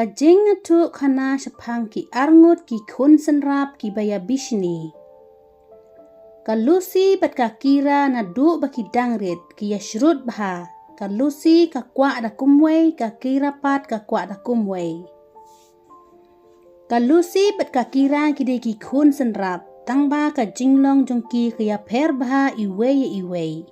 ka jing tu khana sepang ki arngut ki khun senrap ki baya bishni. Ka Lucy bat ka kira na du baki dangrit ki yashrut bha. Ka Lucy ka kwa da kumway ka kira pat ka kwa da kumway. Ka Lucy bat ka kira ki de ki khun senrap tang ba ka jinglong jong ki ya pher bha iway.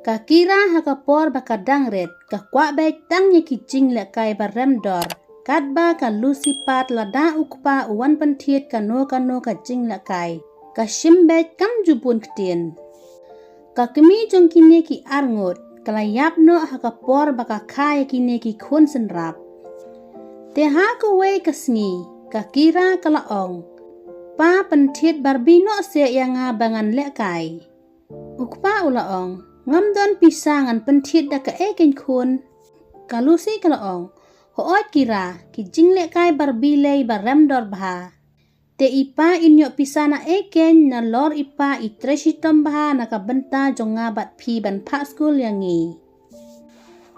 Ka kira ha ka por ba ka dangret ka kwa bay tang ye ki jing le kai ba remdor. Kat ba ka Lucy pat la da ukpa uwan pantiet ka no ka jing le kai. Ka shimbet kam jupun ketien. Ka kemi jong kine ki arngut kala yap no ha ka por ba ka kaya kine ki khun senrap. Te ha ka way ka sngi ka kira kala ong. Pa pantiet barbino se yang nga bangan le kai. Ukpa ula ong ngam don pisangan pantiet da ka eken khun. Ka Lucy kala ong hoot kira ki jing le kai barbilay baremdor bha. Te ipa inyo pisana eken na lor ipa itresitom baha na kabenta jong ngabat pi ban pa school yangi.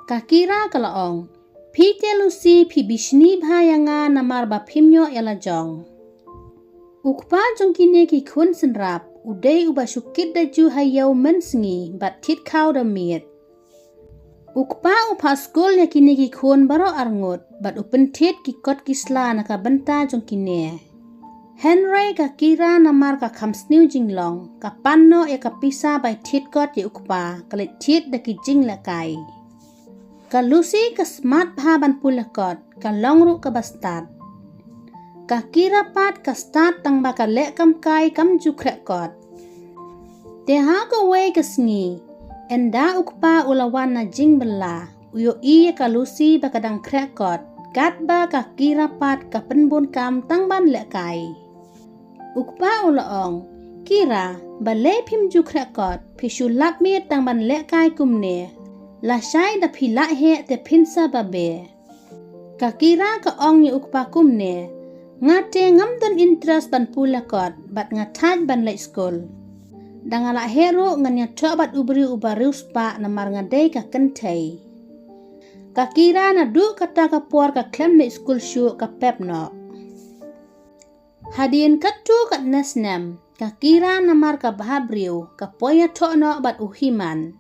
Kakira kalaong, pi te Lucy pi bishni baha yanga namar ba pimyo yala jong. Ukpa jong kine ki khun senrap, uday uba syukit da ju hayaw mensengi bat tit kau da miet. Ukpa upa school ya kine ki khun baro arngut, bat upen tit ki kot kisla na kabenta jong kine. Henry ka kira namar ka kamsniu jinglong, ka panno ya ka pisa by tit got ya ukpa, kalit tit da ki jing lakai. Ka Lucy ka smart bhaban pula got, ka longru ka bastad. Ka kira pat ka start tang ba ka lek kam kai kam jukrek got. Te ha ka way ka sngi, enda ukpa ulawan na jing bela, uyo iya ka Lucy ba kadang krek got, kat ba ka kira pat ka penbun kam tang ban lek kai. Ukpa ulaong, kira balay pim jukrekot pishulat miet tang ban lekai kumne. Lasay da pilak he te pinsa babe. Kakira ka ong ni ukpa kumne. Ngate ngamdan interest ban pulakot bat ngataj ban lay school. Dangala hero nganya cobat ubri ubarius pa na mar ngaday ka kentay. Kakira na du kata ka puar ka klem lay school shoe ka pepno. Hadian katu kat nesnem, kakira namar ka bahabriu, ka poya to'no bat uhiman.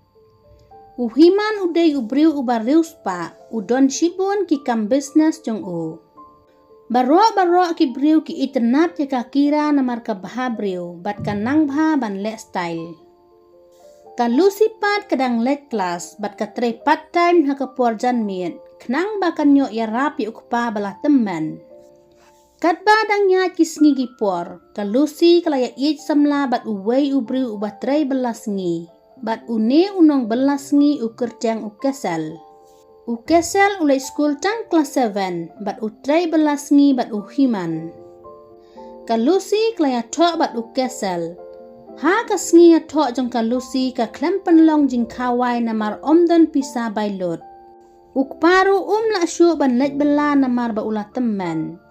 Uhiman uday ubriu ubarius pa, udon shibun ki kam business jong u. Baro ki briu ki iternat ya kakira namar ka bahabriu, bat ka nang bha ban le style. Ka Lucy pat kadang let class, bat ka tray part time na ka porjan miet, knang ba kanyo ya rapi ukpa bala teman. Kat badang ya kisngi gipor, ka Lucy kalaya iit samla bat uway ubri ubatray belas ngi, bat une unong belas ngi ukerjang ukesel. Ukesel ulay school tang kelas 7, bat utray belas ngi bat uhiman. Ka Lucy kalaya tok bat ukesel. Ha kasngi ya tok jong ka Lucy ka klem penlong jing kawai namar omdon pisa bailot. Ukparu la syuk ban lej bela namar ba ulah teman.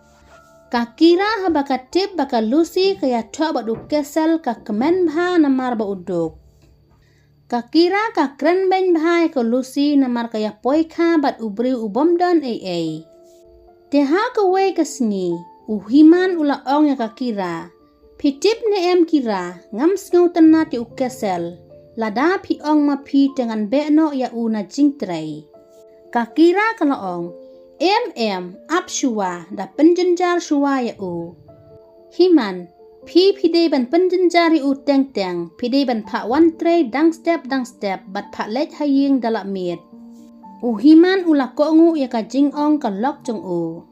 Kakira ha baka tip baka Lucy kaya tok bat ukesel ka kemen bha namar ba uduk. Kakira ka kren ben bha ka Lucy namar kaya poika bat ubri ubomdon AA. Te ha ka way kasngi, uhiman ula ong ya kakira. Pitip ne em kira, ngam sngaw tanat ya ukesel. Lada pi ong ma pi dengan be'no ya una jingtray. Kakira kala ong, ap shua da penjenjar shua ya u. Himan, pi pide ban penjenjari u teng pide ban pak one tray dang step bat pak lej haying dalak miet. Uhiman ula kongu ya ka jing ong ka lok jong u.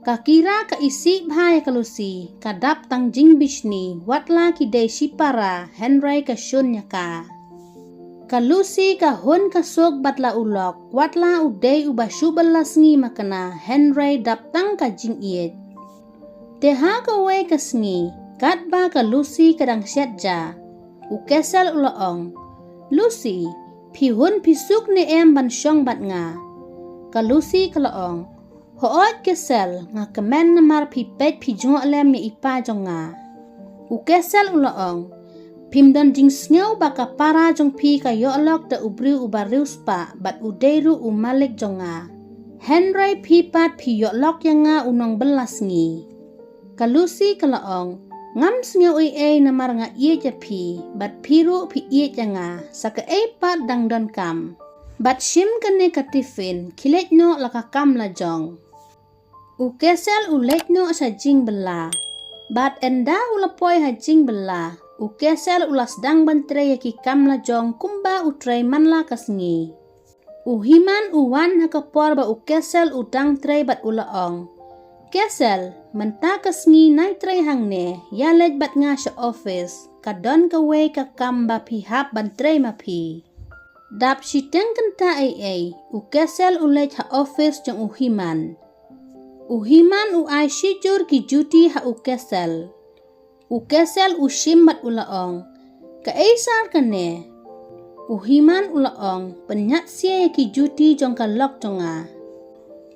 Kakira ka isi bha ya ka Lucy, ka dap tang jing bishni, watla ki day shipara, Henry ka shun ya ka. Ka Lucy ka hun ka sok batla ulok, watla uday uba shubalas ngi makana, Henry dap tang ka jing iet. Te ha ka way ka sngi, kat ba ka Lucy kadang syat ja. Ukesel ulaong, Lucy, pi hun pisuk ni em ban syong bat nga. Ka Lucy kalaong, hoot kesel nga kemen namar pi pet pi jungok lem ni ipa jong nga. Ukesel ulaong, pimdon jing sngaw baka para jong pi ka yo'lok da ubri ubarius pa bat udayru umalik jong nga. Henry pipat piyok lok yanga unong belas ngi. Kalusi kalaong ngam snyo namar nga ie japi bat piru pi ie yanga saka pat dang don kam. Bat shim kane katifin kilet no laka kam la jong. Ukesel ulet no sa jing bela. Bat enda ulapoy ha jing bela. Ukesel ulas dang bantre yaki kam la jong kumba utray man la kasngi. Uhiman uwan hakapor ba ukesel udang tray bat ulaong. Kesel menta kasngi nai tray hangne yalet bat nga sa office kadon kawe ka kam ba pihap bantre mapi. Dap siteng kenta ukesel ulet ha office jong uhiman. Uhiman uai sijur ki juti ha ukesel. Ukesel ushim bat ulaong. Kaisar kane. Uhiman ulaong penyat siya ki juti jong ka lok jonga.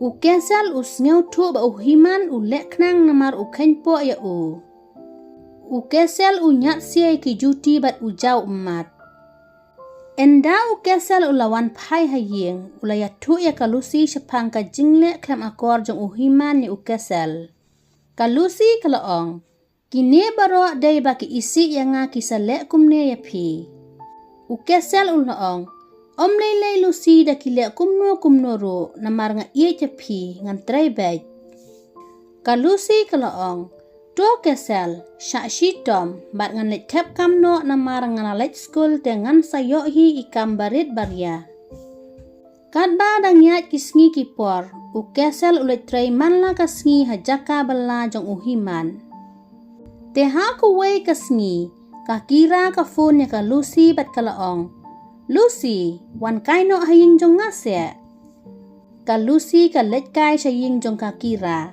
Ukesel usngeu tu ba uhiman ulek knang namar ukhenpo ya u. Ukesel unyat siya ki juti bat ujau umat. Enda ukesel ulawan pai haying ulayatu ya kalusi sepang ka jingle klam akor jong uhiman ni ukesel. Kalusi kalaong. Kine baro day baki isi yanga kisalek kumne ya pi. Ukesel ulaong. Om lelei lusi da kilek kumno ro namar nga ie japi ngan tray bej. Kalusi kalaong. Do kesel syak shitom bat ngan let tep kamno namar ngan let school dengan sayo hi ikam barit baria. Kadba dangyat kisngi kipor. Ukesel ulet tray man la kasngi hajaka bela jong uhiman. Teha kuwei kasngi. Kakira ka phone ya kalusi bat kalaong. Lucy, wan kai no haying jong ngase. Kalusi ka let kai saying jong kakira.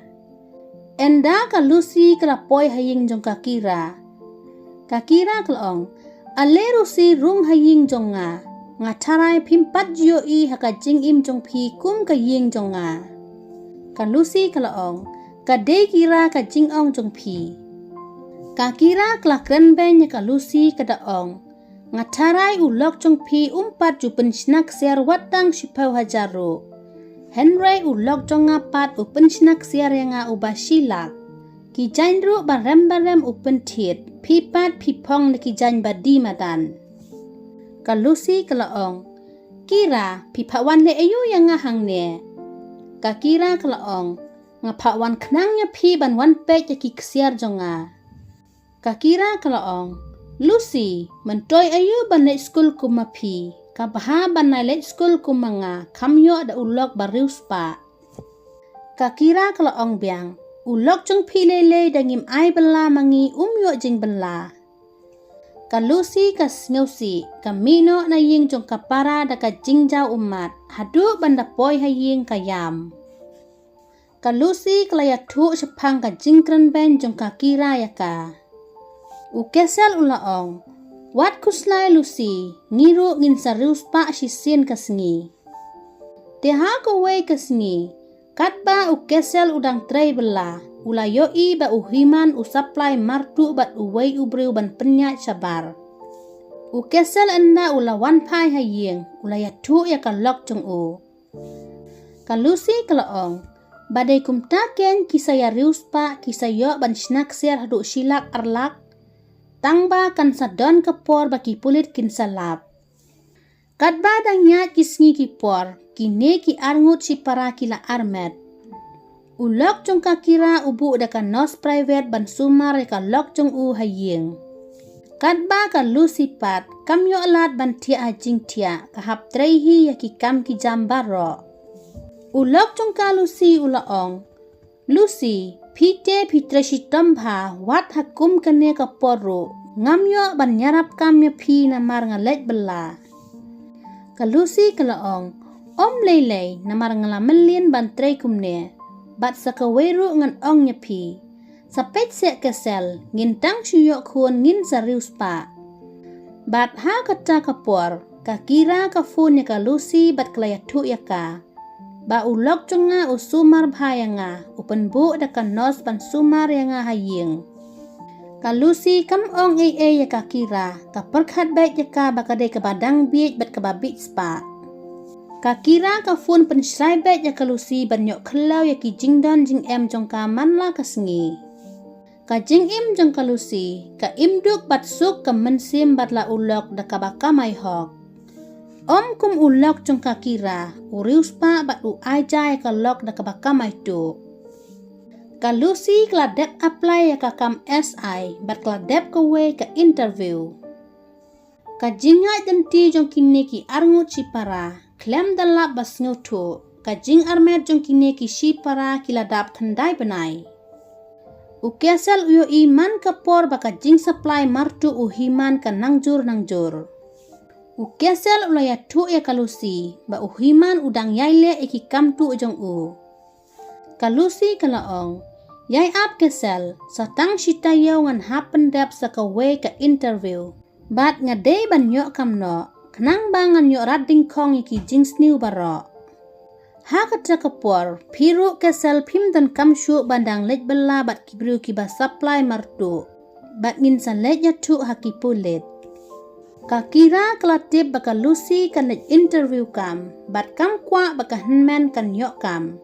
Enda kalusi kalapoy haying jong kakira. Kakira kalaong. Ale rusi rung haying jong nga. Nga taray pimpat jio haka jing im jong pi kum ka ying jong nga. Kalusi kalaong. Kadei kira ka jing ong jong pi. Kakira kelakren ben ya kalusi kadaong. Ngatarai ulok jong pi umpat jupen snak siar watang sipau hajaro. Henry ulok jong ngapat upen snak siar yang ubah silak. Kijain ru barem upen tit. Pipat pipong na kijain badi madan. Kalusi kalaong. Kira pipawan le ayu yang hangne. Kakira kalaong. Ngapawan kenangnya pi ban wan pek ya kiksiar jonga. Kakira kalaong. Lucy, mentoy ayu ban let school kumapi. Kabaha ban na let school kumanga. Kamyo ada ulok barius pa. Kakira kalaong biang. Ulok jong pilele dangim ay bela mangi umyo jing bela. Kalusi kasngeusi. Kamino na ying jong kapara daka jingjau umat. Hadu banda poy haying kayam. Kalusi kalayatu sepang ka jingkren ben jong kakira yaka. Ukesel ulaong. Wat kuslay Lucy. Ngiru ngin sarius pa sisin kasngi. Teha kuwei kasngi. Katba ukesel udang tray bela. Ulayoi ba uhiman usaplay martu bat uwei ubreu ban penyat sabar. Ukesel enda ulawan pai haying. Ulayatu ya kalok jong u. Kalusi kalaong. Badai kumtaken kisaya rius pa kisayo ban snak siar haduk silak arlak. Tangba kan sadon kepor baki pulit kin salap. Kadba dangya kisngi kipor, kine ki arngut si para kila armet. Ulok jong kakira ubu daka nos private ban sumar ka lok jong u haying. Kadba ka lusipat, kamyo alat ban tia hajing tia, kahap trehi yaki kam ki jambaro. Ulok jong ka Lucy ulaong. Lucy, pite pitre shitom bha wat hakum kene ka poro ngamyo ban nyarap kamyo pi namar ngalet bela. Kalusi kalaong om lelei namar ngalamelin ban trei kumne bat sakaweru ngan ong nya pi sapet se kesel ngintang syuyok kun ngin sarius pa bat ha kata kapor kakira ka phone ya Kalusi bat klayatu yaka. Ba ulok jonga usumar bhayanga upen bu dakan nos ban sumar yanga haying. Kalusi kam ong ya kakira ka perkhat baik yaka bakade ke badang biit bat ke babit spa. Ka kira ka fun pensraibet ya kalusi banyok kelau ya ki jingdon jing em jong ka manla ka sengi. Ka jing im jong kalusi, ka imduk bat suk ka mensim bat la ulok da ka baka mai hok. Om kum ulok jong ka kira, urius pa bat u aja ya ka lok da ka baka mai tu. Kalusi keladep apply ya ka kam SI, bat keladep ka we ka interview. Ka jinga janti jong kini ki arngut si para, klem dalap bas ngutu, ka jing armet jong kini ki si para kiladap tandai benai. Ukesel uyo iman kapor baka jing supply martu uhiman ka nangjur. Ukesel ulaya tu ya kalusi, ba uhiman udang yaile iki kamtu jong u. Kalusi kalaong, yai ap kesel, satang shita yaw ngan hapendap sa kawe ka interview. Bat ngadei banyok kamno, kenang bangan nyok rading kong iki jing sniu barok. Ha kata kapor, piru kesel pim dan kamsyu bandang lej bela bat kibru kiba supply martu. Bat nginsan lej yatu haki pulit. Ka kira kelatip baka lusi kan lej interview kam, bat kam kwa baka henmen kan nyok kam.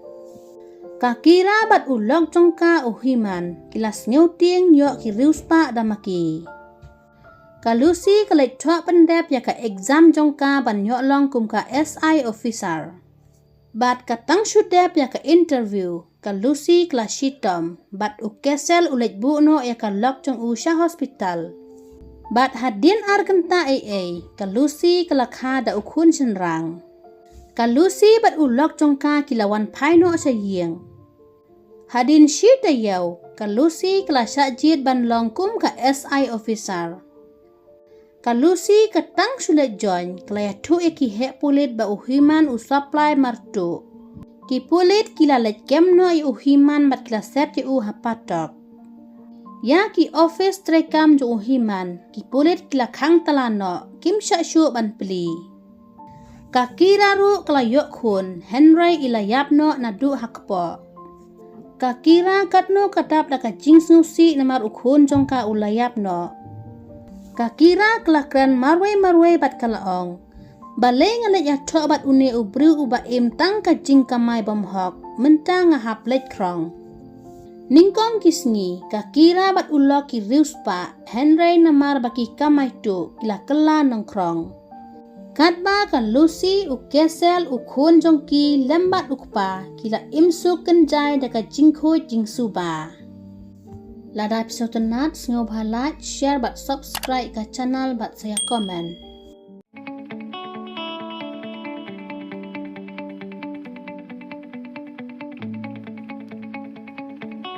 Ka kira bat ulok jongka uhiman, kilas ngeuting nyok kirius pa damaki. Kalusi kalai tua pendep ya ka exam jongka ban nyok long kum ka SI officer. Bat katang shudep ya ka interview, kalusi kala shitom, bat ukesel ulet buno ya ka lok jong usha hospital. Bat hadin arkenta kalusi kala kha da ukun senrang. Kalusi bat ulok jongka kilawan paino sa yeng. Hadin shita yaw, kalusi kala syajid ban long kum ka SI officer. Kalusi katang sulit join, kelaya tu iki hek pulit ba uhiman usupply martu. Ki pulit kila let kemno i uhiman bat kila set i hapatok. Ya ki office trekam jo uhiman, ki pulit kila kang talano, kim syak syuk ban peli. Ka kira ru kala yok kun, Henry ila yapno na du hakpo. Ka kira katno katap da ka jing snusi namar ukhun jongka ulayap no. Ka kira kelakran marwe bat kalaong. Balay ngalet ya tok bat une ubru uba im tang ka jing kamai bomhok, mentang ngahap let krong. Ningkong kisngi, ka kira bat ulok ki rius pa, Henry namar baki kamai tu, kila kela nongkrong. Katba kan lusi ukesel ukhun jongki lembat ukpa, kila imsu kenjai daka jingkho jingsuba. Lada episode tenat, sengob like, share bat subscribe ke channel bat saya komen.